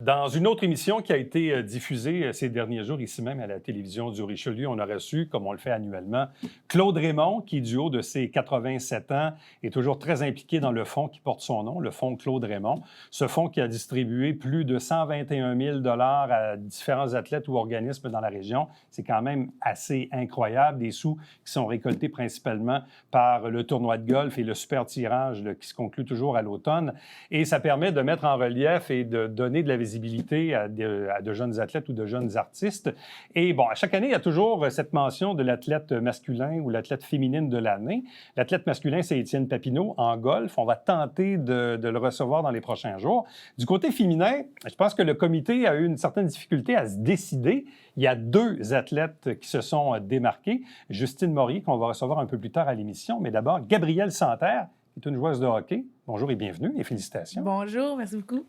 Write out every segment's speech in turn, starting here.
Dans une autre émission qui a été diffusée ces derniers jours, ici même à la télévision du Richelieu, on a reçu, comme on le fait annuellement, Claude Raymond, qui, du haut de ses 87 ans, est toujours très impliqué dans le fonds qui porte son nom, le fonds Claude Raymond. Ce fonds qui a distribué plus de 121 000 $ à différents athlètes ou organismes dans la région. C'est quand même assez incroyable. Des sous qui sont récoltés principalement par le tournoi de golf et le super tirage qui se conclut toujours à l'automne. Et ça permet de mettre en relief et de donner de la visibilité à de jeunes athlètes ou de jeunes artistes. Et bon, à chaque année, il y a toujours cette mention de l'athlète masculin ou l'athlète féminine de l'année. L'athlète masculin, c'est Étienne Papineau en golf. On va tenter de le recevoir dans les prochains jours. Du côté féminin, je pense que le comité a eu une certaine difficulté à se décider. Il y a deux athlètes qui se sont démarqués. Justine Morier, qu'on va recevoir un peu plus tard à l'émission, mais d'abord Gabrielle Santerre, qui est une joueuse de hockey. Bonjour et bienvenue et félicitations. Bonjour, merci beaucoup.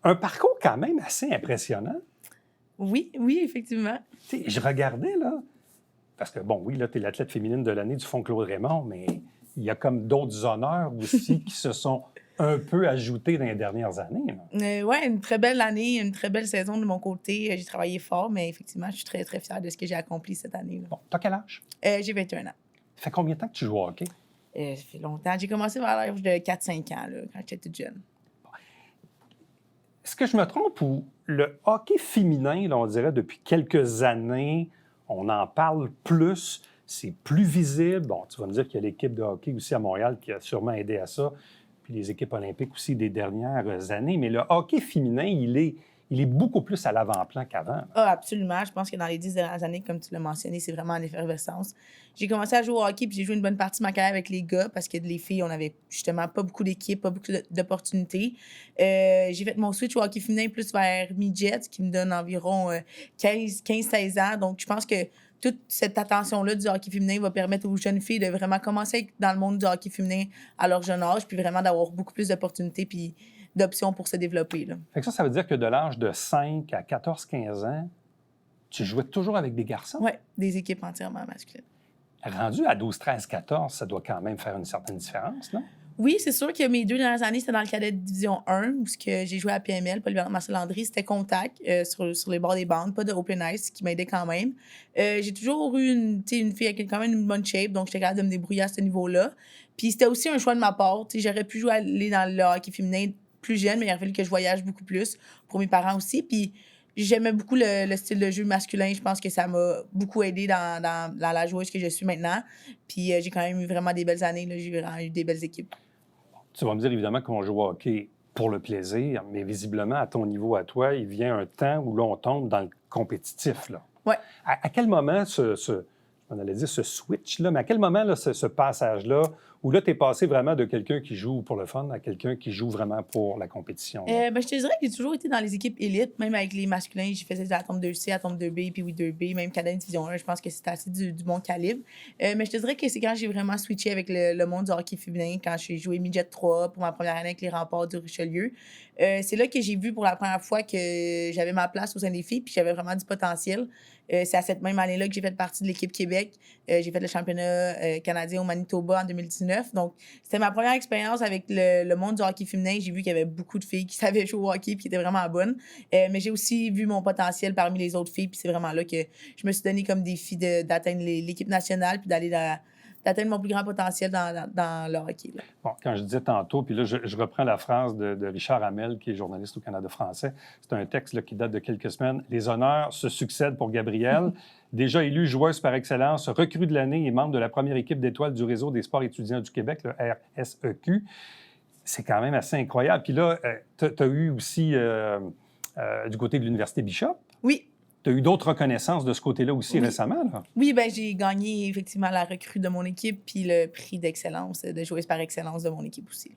Un parcours quand même assez impressionnant. Oui, effectivement. Tu sais, je regardais, là, parce que, bon, oui, là, tu es l'athlète féminine de l'année du fonds Claude Raymond, mais il y a comme d'autres honneurs aussi qui se sont un peu ajoutés dans les dernières années. Oui, une très belle année, une très belle saison de mon côté. J'ai travaillé fort, mais effectivement, je suis très, très fière de ce que j'ai accompli cette année. Bon, t'as quel âge? J'ai 21 ans. Ça fait combien de temps que tu joues au hockey? Ça fait longtemps. J'ai commencé vers l'âge de 4-5 ans, là, quand j'étais toute jeune. Est-ce que je me trompe ou le hockey féminin, là, on dirait depuis quelques années, on en parle plus, c'est plus visible. Bon, tu vas me dire qu'il y a l'équipe de hockey aussi à Montréal qui a sûrement aidé à ça, puis les équipes olympiques aussi des dernières années, mais le hockey féminin, il est beaucoup plus à l'avant-plan qu'avant. Ah, absolument. Je pense que dans les 10 dernières années, comme tu l'as mentionné, c'est vraiment en effervescence. J'ai commencé à jouer au hockey, puis j'ai joué une bonne partie de ma carrière avec les gars, parce que les filles, on avait justement pas beaucoup d'équipes, pas beaucoup d'opportunités. J'ai fait mon switch au hockey féminin plus vers midget, qui me donne environ 15-16 ans. Donc, je pense que toute cette attention-là du hockey féminin va permettre aux jeunes filles de vraiment commencer dans le monde du hockey féminin à leur jeune âge, puis vraiment d'avoir beaucoup plus d'opportunités puis d'options pour se développer. Là. Fait que ça veut dire que de l'âge de 5 à 14-15 ans, tu jouais toujours avec des garçons? Oui, des équipes entièrement masculines. Rendu à 12, 13, 14, ça doit quand même faire une certaine différence, non? Oui, c'est sûr que mes 2 dernières années, c'était dans le cadet de Division 1, où j'ai joué à PML, Polyvalente Marcel Landry. C'était contact sur les bords des bandes, pas de open ice, ce qui m'aidait quand même. J'ai toujours eu une fille avec quand même une bonne shape, donc j'étais capable de me débrouiller à ce niveau-là. Puis c'était aussi un choix de ma part. J'aurais pu aller dans le hockey féminin plus jeune, mais il a fallu que je voyage beaucoup plus pour mes parents aussi. Puis j'aimais beaucoup le style de jeu masculin. Je pense que ça m'a beaucoup aidé dans la joueuse que je suis maintenant. Puis j'ai quand même eu vraiment des belles années. Là. J'ai vraiment eu des belles équipes. Tu vas me dire évidemment qu'on joue au hockey pour le plaisir, mais visiblement, à ton niveau, à toi, il vient un temps où là, on tombe dans le compétitif. Là. Ouais. À quel moment on allait dire ce switch-là, mais à quel moment là, ce passage-là, où là, tu es passé vraiment de quelqu'un qui joue pour le fun à quelqu'un qui joue vraiment pour la compétition? Je te dirais que j'ai toujours été dans les équipes élites, même avec les masculins. J'ai fait à tombe 2C, à tombe 2B, puis oui 2B, même cadet division 1. Je pense que c'était assez du bon calibre. Mais je te dirais que c'est quand j'ai vraiment switché avec le monde du hockey féminin, quand j'ai joué midget 3 pour ma première année avec les Remparts du Richelieu. C'est là que j'ai vu pour la première fois que j'avais ma place au sein des filles, puis j'avais vraiment du potentiel. C'est à cette même année-là que j'ai fait partie de l'équipe Québec. J'ai fait le championnat canadien au Manitoba en 2019. Donc, c'était ma première expérience avec le monde du hockey féminin. J'ai vu qu'il y avait beaucoup de filles qui savaient jouer au hockey et qui étaient vraiment bonnes. Mais j'ai aussi vu mon potentiel parmi les autres filles. Puis c'est vraiment là que je me suis donné comme défi d'atteindre l'équipe nationale puis d'atteindre mon plus grand potentiel dans le hockey. Là. Bon, quand je disais tantôt, puis là, je reprends la phrase de Richard Hamel, qui est journaliste au Canada français. C'est un texte là, qui date de quelques semaines. Les honneurs se succèdent pour Gabrielle. Déjà élue joueuse par excellence, recrue de l'année et membre de la première équipe d'étoiles du Réseau des sports étudiants du Québec, le RSEQ. C'est quand même assez incroyable. Puis là, tu as eu aussi, du côté de l'Université Bishop. Oui. Tu as eu d'autres reconnaissances de ce côté-là aussi récemment. Là. Oui, j'ai gagné effectivement la recrue de mon équipe puis le prix d'excellence, de joueuse par excellence de mon équipe aussi.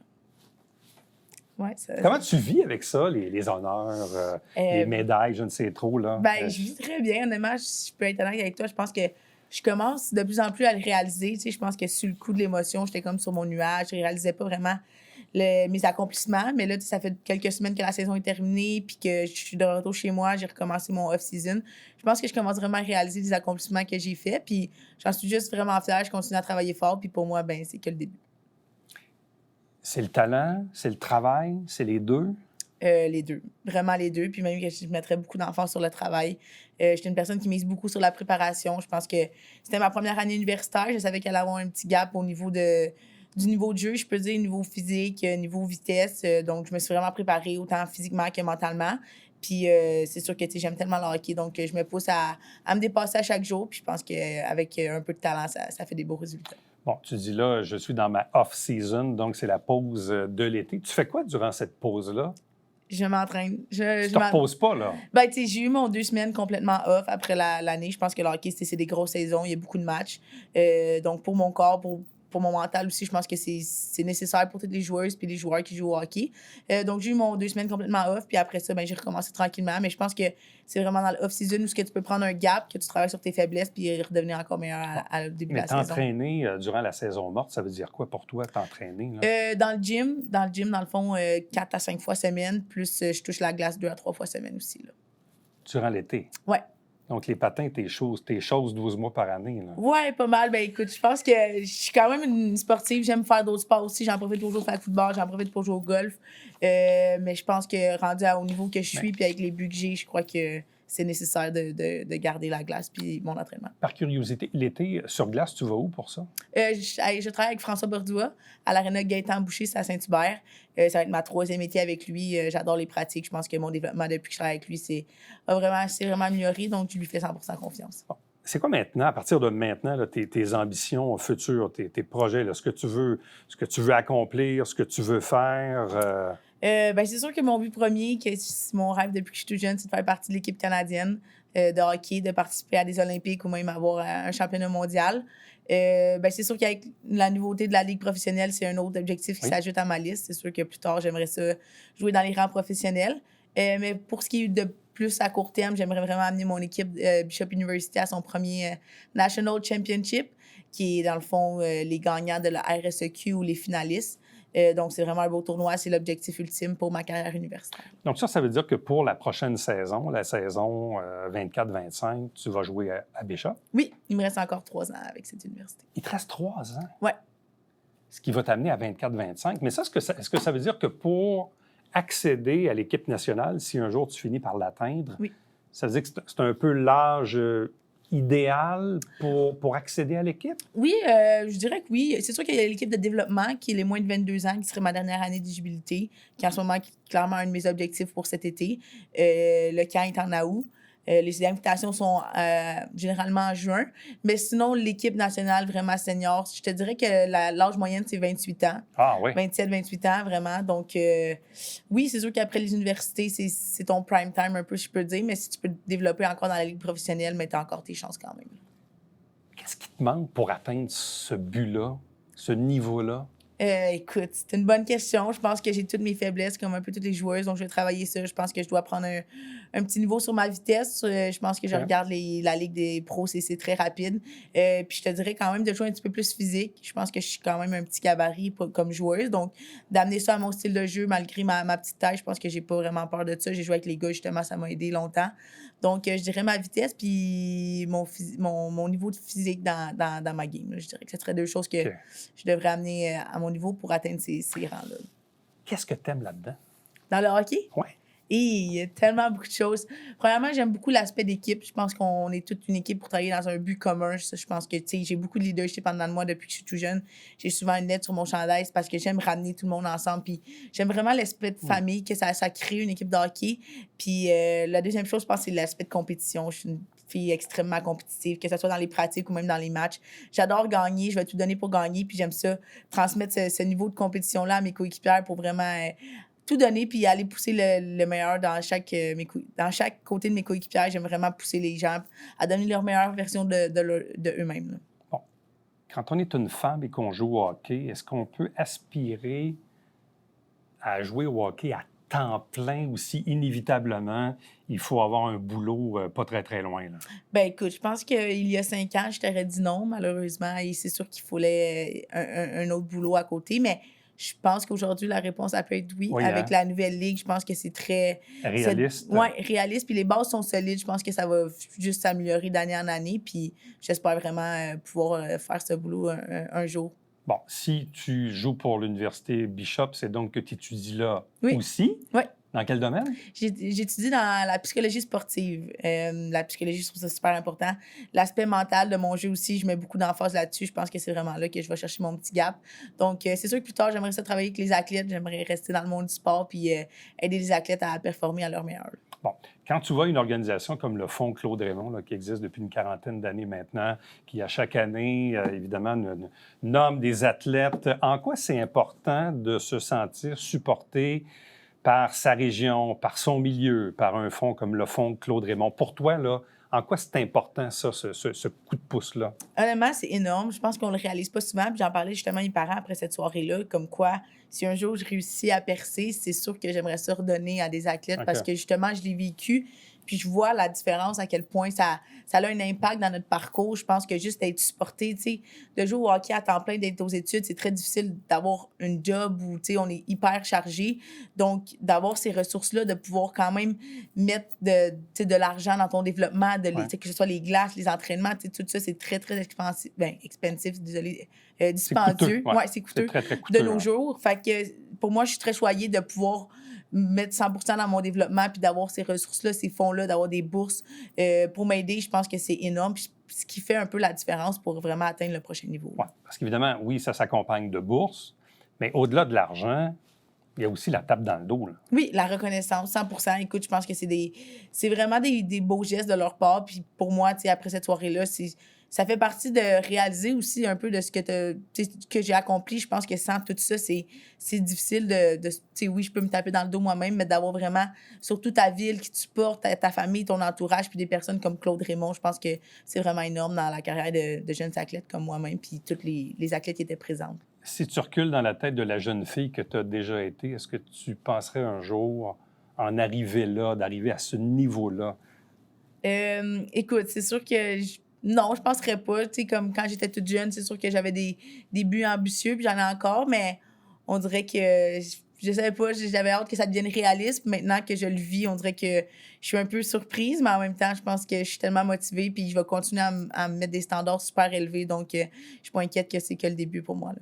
Ouais, comment tu vis avec ça, les honneurs, les médailles, je ne sais trop? Là? Je vis très bien, honnêtement. Je peux être honnête avec toi. Je pense que je commence de plus en plus à le réaliser. Tu sais, je pense que sur le coup de l'émotion, j'étais comme sur mon nuage. Je ne réalisais pas vraiment mes accomplissements. Mais là, ça fait quelques semaines que la saison est terminée puis que je suis de retour chez moi. J'ai recommencé mon off-season. Je pense que je commence vraiment à réaliser les accomplissements que j'ai faits. Puis j'en suis juste vraiment fière. Je continue à travailler fort. Puis pour moi, c'est que le début. C'est le talent, c'est le travail, c'est les deux? Les deux. Vraiment les deux. Puis même que je mettrais beaucoup d'emphase sur le travail. J'étais une personne qui mise beaucoup sur la préparation. Je pense que c'était ma première année universitaire. Je savais qu'elle allait avoir un petit gap au niveau du niveau de jeu, je peux dire, niveau physique, niveau vitesse. Donc, je me suis vraiment préparée autant physiquement que mentalement. Puis c'est sûr que j'aime tellement le hockey, donc je me pousse à me dépasser à chaque jour. Puis je pense qu'avec un peu de talent, ça fait des beaux résultats. Bon, tu dis là, je suis dans ma off-season, donc c'est la pause de l'été. Tu fais quoi durant cette pause-là? Je m'entraîne. Tu ne te reposes pas, là? Ben, tu sais, j'ai eu mon 2 semaines complètement off après l'année. Je pense que le hockey, c'est des grosses saisons. Il y a beaucoup de matchs. Donc, pour mon corps, pour mon mental aussi, je pense que c'est nécessaire pour toutes les joueuses puis les joueurs qui jouent au hockey. Donc, j'ai eu mon 2 semaines complètement off. Puis après ça, ben, j'ai recommencé tranquillement. Mais je pense que c'est vraiment dans l'off-season où tu peux prendre un gap, que tu travailles sur tes faiblesses puis redevenir encore meilleur à début de la saison. Mais t'entraîner durant la saison morte, ça veut dire quoi pour toi, t'entraîner? Dans le gym, dans le fond, 4 à 5 fois semaine, plus je touche la glace 2 à 3 fois semaine aussi. Là. Durant l'été? Ouais. Donc, les patins, tes choses 12 mois par année. Là. Ouais, pas mal. Ben écoute, je pense que je suis quand même une sportive. J'aime faire d'autres sports aussi. J'en profite pour jouer au football, j'en profite pour jouer au golf. Mais je pense que rendu au niveau que je suis, puis avec les buts que j'ai, je crois que c'est nécessaire de garder la glace puis mon entraînement. Par curiosité, l'été, sur glace, tu vas où pour ça? Je travaille avec François Bordoua à l'Arena Gaëtan Boucher, c'est à Saint-Hubert. Ça va être ma 3e été avec lui. J'adore les pratiques. Je pense que mon développement depuis que je travaille avec lui, c'est vraiment amélioré. Donc, je lui fais 100% confiance. Bon. C'est quoi maintenant, à partir de maintenant, là, tes ambitions futures, tes projets, là, ce que tu veux accomplir, ce que tu veux faire? Ben, c'est sûr que mon but premier, que c'est mon rêve depuis que je suis toute jeune, c'est de faire partie de l'équipe canadienne de hockey, de participer à des Olympiques ou même avoir un championnat mondial. Ben, c'est sûr qu'avec la nouveauté de la Ligue professionnelle, c'est un autre objectif qui s'ajoute à ma liste. C'est sûr que plus tard, j'aimerais ça jouer dans les rangs professionnels. Mais pour ce qui est de plus à court terme, j'aimerais vraiment amener mon équipe Bishop University à son premier National Championship, qui est dans le fond les gagnants de la RSEQ ou les finalistes. Donc, c'est vraiment un beau tournoi. C'est l'objectif ultime pour ma carrière universitaire. Donc, ça veut dire que pour la prochaine saison, la saison 24-25, tu vas jouer à Bishop? Oui, il me reste encore 3 ans avec cette université. Il te reste 3 ans? Oui. Ce qui va t'amener à 24-25. Mais ça, est-ce que ça veut dire que pour accéder à l'équipe nationale, si un jour tu finis par l'atteindre, oui. Ça veut dire que c'est un peu l'âge idéal pour accéder à l'équipe? Oui, je dirais que oui. C'est sûr qu'il y a l'équipe de développement qui est les moins de 22 ans, qui serait ma dernière année d'éligibilité, qui en ce moment est clairement un de mes objectifs pour cet été. Le camp est en août. Les invitations sont généralement en juin. Mais sinon, l'équipe nationale vraiment senior, je te dirais que l'âge moyenne, c'est 28 ans. Ah oui. 27, 28 ans, vraiment. Donc, oui, c'est sûr qu'après les universités, c'est ton prime time un peu, je peux dire. Mais si tu peux te développer encore dans la ligue professionnelle, mais tu as encore tes chances quand même. Qu'est-ce qui te manque pour atteindre ce but-là, ce niveau-là? Écoute, c'est une bonne question. Je pense que j'ai toutes mes faiblesses, comme un peu toutes les joueuses, donc je vais travailler ça. Je pense que je dois prendre un petit niveau sur ma vitesse. Je pense que je regarde la Ligue des pros, c'est très rapide. Puis je te dirais quand même de jouer un petit peu plus physique. Je pense que je suis quand même un petit gabarit comme joueuse, donc d'amener ça à mon style de jeu malgré ma petite taille, je pense que j'ai pas vraiment peur de ça. J'ai joué avec les gars, justement, ça m'a aidé longtemps. Donc, je dirais ma vitesse puis mon niveau de physique dans ma game. Là. Je dirais que ce serait 2 choses que je devrais amener à mon niveau pour atteindre ces rangs-là. Qu'est-ce que tu aimes là-dedans? Dans le hockey? Oui. Et il y a tellement beaucoup de choses. Premièrement, j'aime beaucoup l'aspect d'équipe. Je pense qu'on est toute une équipe pour travailler dans un but commun. Ça, je pense que, tu sais, j'ai beaucoup de leadership en dedans de moi depuis que je suis tout jeune. J'ai souvent une lettre sur mon chandail parce que j'aime ramener tout le monde ensemble. Puis j'aime vraiment l'aspect de famille, que ça crée une équipe de hockey. Puis la deuxième chose, je pense, c'est l'aspect de compétition. Je suis une fille extrêmement compétitive, que ce soit dans les pratiques ou même dans les matchs. J'adore gagner. Je vais tout donner pour gagner. Puis j'aime ça, transmettre ce niveau de compétition-là à mes coéquipières pour vraiment... tout donner puis aller pousser le meilleur dans chaque côté de mes coéquipiers. J'aime vraiment pousser les gens à donner leur meilleure version de eux-mêmes. Là. Bon. Quand on est une femme et qu'on joue au hockey, est-ce qu'on peut aspirer à jouer au hockey à temps plein aussi, inévitablement, il faut avoir un boulot pas très, très loin? Là? Ben écoute, je pense qu'il y a 5 ans, je t'aurais dit non, malheureusement. Et c'est sûr qu'il fallait un autre boulot à côté, mais je pense qu'aujourd'hui, la réponse, elle peut être oui. Avec la nouvelle ligue, je pense que c'est très... réaliste. Oui, réaliste. Puis les bases sont solides. Je pense que ça va juste s'améliorer d'année en année. Puis j'espère vraiment pouvoir faire ce boulot un jour. Bon, si tu joues pour l'Université Bishop, c'est donc que tu étudies là oui. aussi. Oui. Dans quel domaine? J'étudie dans la psychologie sportive. La psychologie, je trouve ça super important. L'aspect mental de mon jeu aussi, je mets beaucoup d'emphase là-dessus. Je pense que c'est vraiment là que je vais chercher mon petit gap. Donc, c'est sûr que plus tard, j'aimerais ça travailler avec les athlètes. J'aimerais rester dans le monde du sport puis aider les athlètes à performer à leur meilleur. Bon, quand tu vois une organisation comme le Fonds Claude Raymond, là, qui existe depuis une quarantaine d'années maintenant, qui à chaque année, évidemment, nomme des athlètes, en quoi c'est important de se sentir supporté par sa région, par son milieu, par un fonds comme le Fonds Claude Raymond? Pour toi, là, en quoi c'est important, ça, ce coup de pouce-là? Honnêtement, c'est énorme. Je pense qu'on le réalise pas souvent. Puis j'en parlais justement à mes parents après cette soirée-là, comme quoi, si un jour je réussis à percer, c'est sûr que j'aimerais ça redonner à des athlètes parce que justement, je l'ai vécu. Puis je vois la différence, à quel point ça a un impact dans notre parcours. Je pense que juste d'être supporté, tu sais, de jouer au hockey à temps plein, d'être aux études, c'est très difficile d'avoir un job où, tu sais, on est hyper chargé. Donc, d'avoir ces ressources-là, de pouvoir quand même mettre de l'argent dans ton développement, que ce soit les glaces, les entraînements, tu sais, tout ça, c'est très, très expensive, désolé, dispendieux. C'est coûteux, très, très coûteux de nos jours. Fait que pour moi, je suis très choyée de pouvoir mettre 100% dans mon développement puis d'avoir ces ressources-là, ces fonds-là, d'avoir des bourses pour m'aider. Je pense que c'est énorme. Puis ce qui fait un peu la différence pour vraiment atteindre le prochain niveau. Oui, parce qu'évidemment, oui, ça s'accompagne de bourses, mais au-delà de l'argent, il y a aussi la tape dans le dos. Là. Oui, la reconnaissance, 100%. Écoute, je pense que c'est vraiment des beaux gestes de leur part. Puis pour moi, tu sais, après cette soirée-là, ça fait partie de réaliser aussi un peu de ce que j'ai accompli. Je pense que sans tout ça, c'est difficile tu sais, oui, je peux me taper dans le dos moi-même, mais d'avoir vraiment, surtout ta ville qui te supporte, ta famille, ton entourage, puis des personnes comme Claude Raymond, je pense que c'est vraiment énorme dans la carrière de jeunes athlètes comme moi-même, puis toutes les athlètes qui étaient présentes. Si tu recules dans la tête de la jeune fille que tu as déjà été, est-ce que tu penserais un jour en arriver là, d'arriver à ce niveau-là? Écoute, c'est sûr que non, je penserais pas. Tu sais, comme quand j'étais toute jeune, c'est sûr que j'avais des buts ambitieux, puis j'en ai encore, mais on dirait que je savais pas, j'avais hâte que ça devienne réaliste. Maintenant que je le vis, on dirait que je suis un peu surprise, mais en même temps, je pense que je suis tellement motivée, puis je vais continuer à me mettre des standards super élevés, donc je suis pas inquiète que c'est que le début pour moi, là.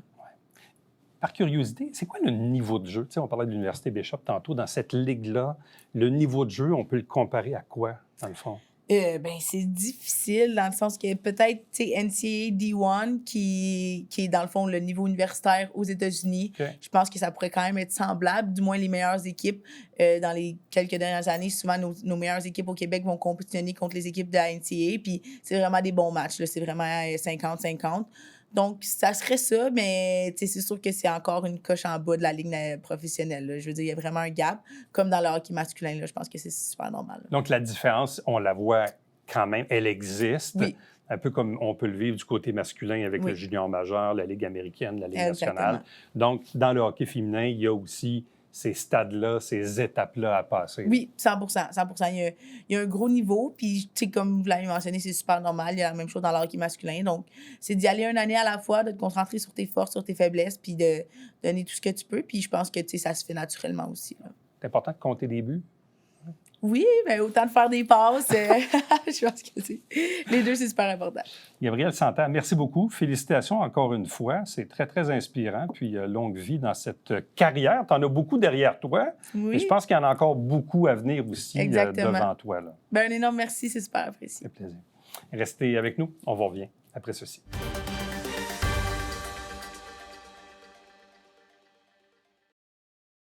Par curiosité, c'est quoi le niveau de jeu? Tu sais, on parlait de l'Université Bishop tantôt. Dans cette ligue-là, le niveau de jeu, on peut le comparer à quoi, dans le fond? C'est difficile dans le sens que peut-être, tu sais, NCAA D1 qui est dans le fond le niveau universitaire aux États-Unis. Okay. Je pense que ça pourrait quand même être semblable. Du moins, les meilleures équipes dans les quelques dernières années, souvent nos meilleures équipes au Québec vont compétitionner contre les équipes de la NCAA. Puis c'est vraiment des bons matchs, là. C'est vraiment 50-50. Donc, ça serait ça, mais c'est sûr que c'est encore une coche en bas de la ligue professionnelle. Là. Je veux dire, il y a vraiment un gap. Comme dans le hockey masculin, là, je pense que c'est super normal. Là. Donc, la différence, on la voit quand même, elle existe. Oui. Un peu comme on peut le vivre du côté masculin avec le junior majeur, la Ligue américaine, la Ligue nationale. Donc, dans le hockey féminin, il y a aussi ces stades-là, ces étapes-là à passer. Oui, 100%. Il y a un gros niveau. Puis, tu sais, comme vous l'avez mentionné, c'est super normal. Il y a la même chose dans le hockey masculin. Donc, c'est d'y aller une année à la fois, de te concentrer sur tes forces, sur tes faiblesses, puis de donner tout ce que tu peux. Puis, je pense que, tu sais, ça se fait naturellement aussi. Là. C'est important de compter des buts? Oui, mais autant de faire des passes. Je pense que les deux, c'est super important. Gabrielle Santerre, merci beaucoup. Félicitations encore une fois. C'est très, très inspirant. Puis, longue vie dans cette carrière. Tu en as beaucoup derrière toi. Oui. Et je pense qu'il y en a encore beaucoup à venir aussi devant toi. Là. Un énorme merci. C'est super apprécié. C'est plaisir. Restez avec nous. On vous revient après ceci.